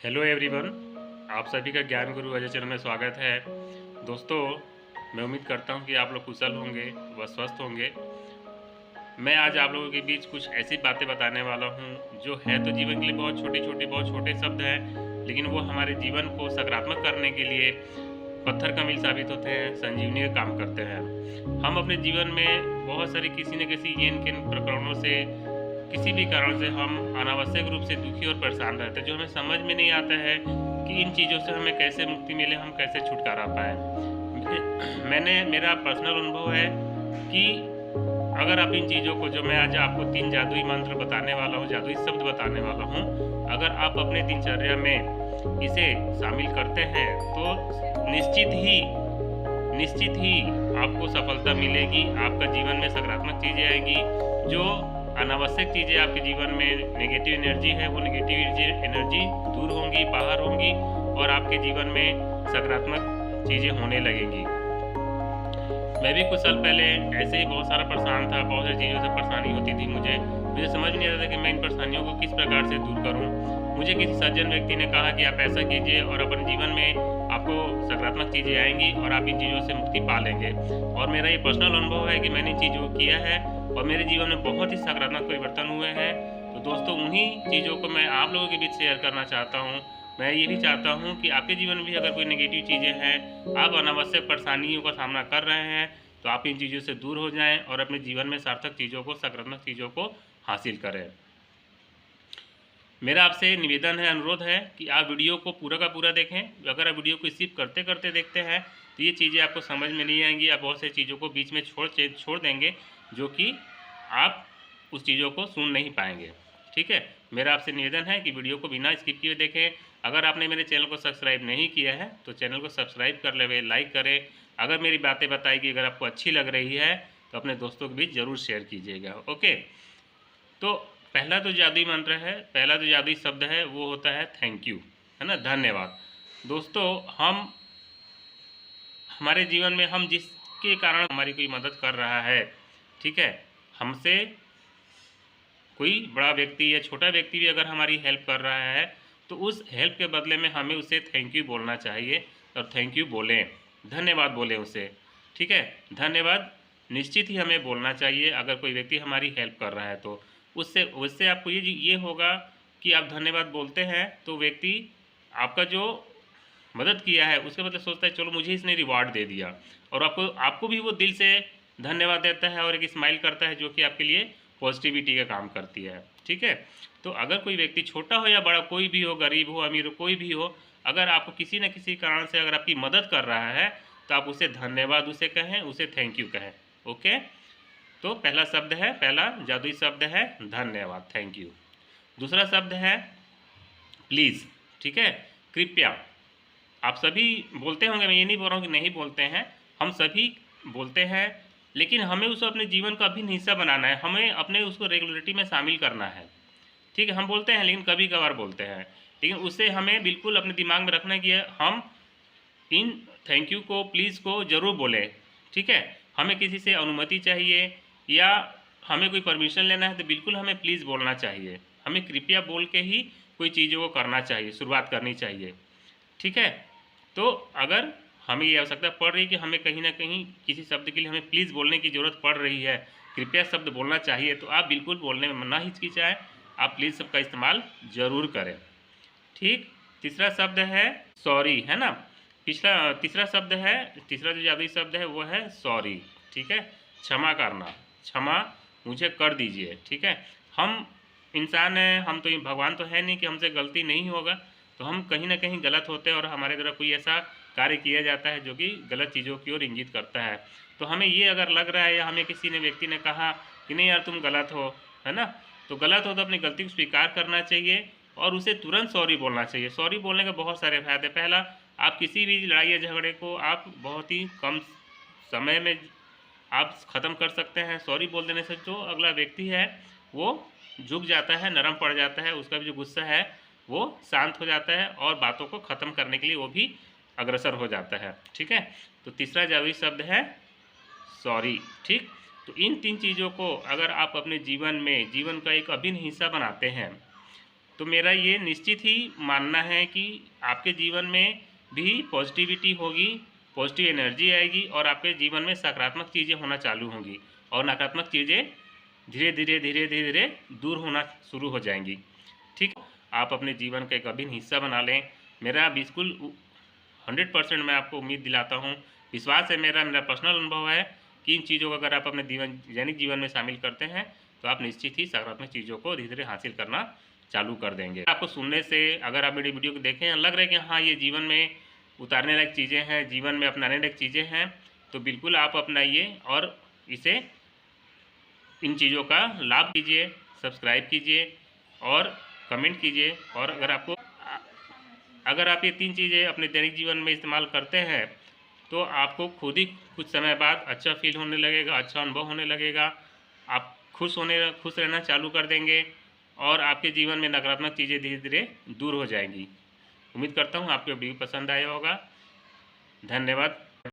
Hello everyone, आप सभी का ज्ञान गुरु अजय चैनल में स्वागत है। दोस्तों, मैं उम्मीद करता हूं कि आप लोग कुशल होंगे व स्वस्थ होंगे। मैं आज आप लोगों के बीच कुछ ऐसी बातें बताने वाला हूं जो है तो जीवन के लिए बहुत छोटी छोटी बहुत छोटे शब्द हैं, लेकिन वो हमारे जीवन को सकारात्मक करने के लिए पत्थर का मील साबित होते हैं, संजीवनी का काम करते हैं। हम अपने जीवन में बहुत सारी किसी न किसी इन किन प्रकरणों से, किसी भी कारण से हम अनावश्यक रूप से दुखी और परेशान रहते हैं, जो हमें समझ में नहीं आता है कि इन चीज़ों से हमें कैसे मुक्ति मिले, हम कैसे छुटकारा पाएँ। मेरा पर्सनल अनुभव है कि अगर आप इन चीज़ों को, जो मैं आज आपको 3 जादुई मंत्र बताने वाला हूँ, जादुई शब्द बताने वाला हूँ, अगर आप अपने दिनचर्या में इसे शामिल करते हैं तो निश्चित ही आपको सफलता मिलेगी। आपका जीवन में सकारात्मक चीज़ें आएंगी। जो अनावश्यक चीज़ें आपके जीवन में नेगेटिव एनर्जी है, वो नेगेटिव एनर्जी दूर होंगी, बाहर होंगी और आपके जीवन में सकारात्मक चीज़ें होने लगेंगी। मैं भी कुछ साल पहले ऐसे ही बहुत सारा परेशान था, बहुत सारी चीज़ों से परेशानी होती थी। मुझे समझ नहीं आता था कि मैं इन परेशानियों को किस प्रकार से दूर करूं। मुझे किसी सज्जन व्यक्ति ने कहा कि आप ऐसा कीजिए और अपने जीवन में आपको सकारात्मक चीज़ें आएंगी और आप इन चीज़ों से मुक्ति पा लेंगे। और मेरा ये पर्सनल अनुभव है कि मैंने इन चीज़ों को किया है और मेरे जीवन में बहुत ही सकारात्मक परिवर्तन हुए हैं। तो दोस्तों, उन्हीं चीज़ों को मैं आप लोगों के बीच शेयर करना चाहता हूँ। मैं ये भी चाहता हूँ कि आपके जीवन में भी अगर कोई नेगेटिव चीज़ें हैं, आप अनावश्यक परेशानियों का सामना कर रहे हैं, तो आप इन चीज़ों से दूर हो जाएं और अपने जीवन में सार्थक चीज़ों को, सकारात्मक चीज़ों को हासिल करें। मेरा आपसे निवेदन है, अनुरोध है कि आप वीडियो को पूरा का पूरा देखें। अगर आप वीडियो को स्किप करते करते देखते हैं तो ये चीज़ें आपको समझ में नहीं आएंगी। आप बहुत सारी चीज़ों को बीच में छोड़ देंगे, जो कि आप उस चीज़ों को सुन नहीं पाएंगे। ठीक है, मेरा आपसे निवेदन है कि वीडियो को बिना स्किप किए देखें। अगर आपने मेरे चैनल को सब्सक्राइब नहीं किया है तो चैनल को सब्सक्राइब कर ले, लाइक करें। अगर मेरी बातें बताई कि अगर आपको अच्छी लग रही है तो अपने दोस्तों के बीच ज़रूर शेयर कीजिएगा। ओके, तो पहला जो जादुई शब्द है वो होता है थैंक यू, है ना, धन्यवाद। दोस्तों, हमारे जीवन में हम जिसके कारण हमारी कोई मदद कर रहा है, ठीक है, हमसे कोई बड़ा व्यक्ति या छोटा व्यक्ति भी अगर हमारी हेल्प कर रहा है तो उस हेल्प के बदले में हमें उसे थैंक यू बोलना चाहिए और थैंक यू बोलें, धन्यवाद बोलें उसे। ठीक है, धन्यवाद निश्चित ही हमें बोलना चाहिए अगर कोई व्यक्ति हमारी हेल्प कर रहा है तो। उससे आपको ये होगा कि आप धन्यवाद बोलते हैं तो व्यक्ति आपका जो मदद किया है उसके बदले सोचता है चलो मुझे इसने रिवार्ड दे दिया, और आपको भी वो दिल से धन्यवाद देता है और एक स्माइल करता है, जो कि आपके लिए पॉजिटिविटी का काम करती है। ठीक है, तो अगर कोई व्यक्ति छोटा हो या बड़ा, कोई भी हो, गरीब हो अमीर हो, कोई भी हो, अगर आपको किसी न किसी कारण से अगर आपकी मदद कर रहा है तो आप उसे धन्यवाद उसे कहें, उसे थैंक यू कहें। ओके, तो पहला जादुई शब्द है धन्यवाद, थैंक यू। दूसरा शब्द है प्लीज़। ठीक है, कृपया। आप सभी बोलते होंगे, मैं ये नहीं बोल रहा हूँ कि नहीं बोलते हैं, हम सभी बोलते हैं, लेकिन हमें उसे अपने जीवन का अभिन्न हिस्सा बनाना है, हमें अपने उसको रेगुलरिटी में शामिल करना है। ठीक है, हम बोलते हैं लेकिन कभी कभार बोलते हैं, लेकिन उसे हमें बिल्कुल अपने दिमाग में रखना है कि हम इन थैंक यू को, प्लीज़ को ज़रूर बोलें। ठीक है, हमें किसी से अनुमति चाहिए या हमें कोई परमिशन लेना है तो बिल्कुल हमें प्लीज़ बोलना चाहिए। हमें कृपया बोल के ही कोई चीज़ों को करना चाहिए, शुरुआत करनी चाहिए। ठीक है, तो अगर हमें ये आवश्यकता पड़ रही है कि हमें कहीं ना कहीं किसी शब्द के लिए हमें प्लीज़ बोलने की ज़रूरत पड़ रही है, कृपया शब्द बोलना चाहिए, तो आप बिल्कुल बोलने में ना हिचकिचाएं, आप प्लीज़ शब्द का इस्तेमाल ज़रूर करें। ठीक, तीसरा शब्द है सॉरी, है ना। तीसरा जो जादुई शब्द है वो है सॉरी। ठीक है, क्षमा करना, क्षमा मुझे कर दीजिए। ठीक है, हम इंसान हैं, हम तो भगवान तो है नहीं कि हमसे गलती नहीं होगा, तो हम कहीं ना कहीं गलत होते हैं और हमारे द्वारा कोई ऐसा कार्य किया जाता है जो कि गलत चीज़ों की ओर इंगित करता है। तो हमें ये अगर लग रहा है या हमें किसी ने व्यक्ति ने कहा कि नहीं यार तुम गलत हो, है ना, तो गलत हो तो अपनी गलती को स्वीकार करना चाहिए और उसे तुरंत सॉरी बोलना चाहिए। सॉरी बोलने के बहुत सारे फायदे। पहला, आप किसी भी लड़ाई या झगड़े को आप बहुत ही कम समय में आप ख़त्म कर सकते हैं। सॉरी बोल देने से जो अगला व्यक्ति है वो झुक जाता है, नरम पड़ जाता है, उसका भी जो गुस्सा है वो शांत हो जाता है और बातों को ख़त्म करने के लिए वो भी अग्रसर हो जाता है। ठीक है, तो तीसरा जादुई शब्द है सॉरी। ठीक, तो इन 3 चीज़ों को अगर आप अपने जीवन में, जीवन का एक अभिन्न हिस्सा बनाते हैं तो मेरा ये निश्चित ही मानना है कि आपके जीवन में भी पॉजिटिविटी होगी, पॉजिटिव एनर्जी आएगी और आपके जीवन में सकारात्मक चीज़ें होना चालू होंगी और नकारात्मक चीज़ें धीरे धीरे दूर होना शुरू हो जाएंगी। ठीक, आप अपने जीवन का एक अभिन्न हिस्सा बना लें। मेरा बिल्कुल 100% मैं आपको उम्मीद दिलाता हूँ, विश्वास है मेरा पर्सनल अनुभव है कि इन चीज़ों को अगर आप अपने दैनिक जीवन में शामिल करते हैं तो आप निश्चित ही सकारात्मक चीज़ों को धीरे धीरे हासिल करना चालू कर देंगे। आपको सुनने से, अगर आप मेरी वीडियो को देखें, लग रहा है कि हाँ ये जीवन में उतारने लायक चीज़ें हैं, जीवन में अपनाने लायक चीज़ें हैं, तो बिल्कुल आप अपनाइए और इसे, इन चीज़ों का लाभ कीजिए, सब्सक्राइब कीजिए और कमेंट कीजिए। और अगर आप ये 3 चीज़ें अपने दैनिक जीवन में इस्तेमाल करते हैं तो आपको खुद ही कुछ समय बाद अच्छा फील होने लगेगा, अच्छा अनुभव होने लगेगा, आप खुश रहना चालू कर देंगे और आपके जीवन में नकारात्मक चीज़ें धीरे धीरे दूर हो जाएंगी। उम्मीद करता हूँ आपको वीडियो पसंद आया होगा। धन्यवाद।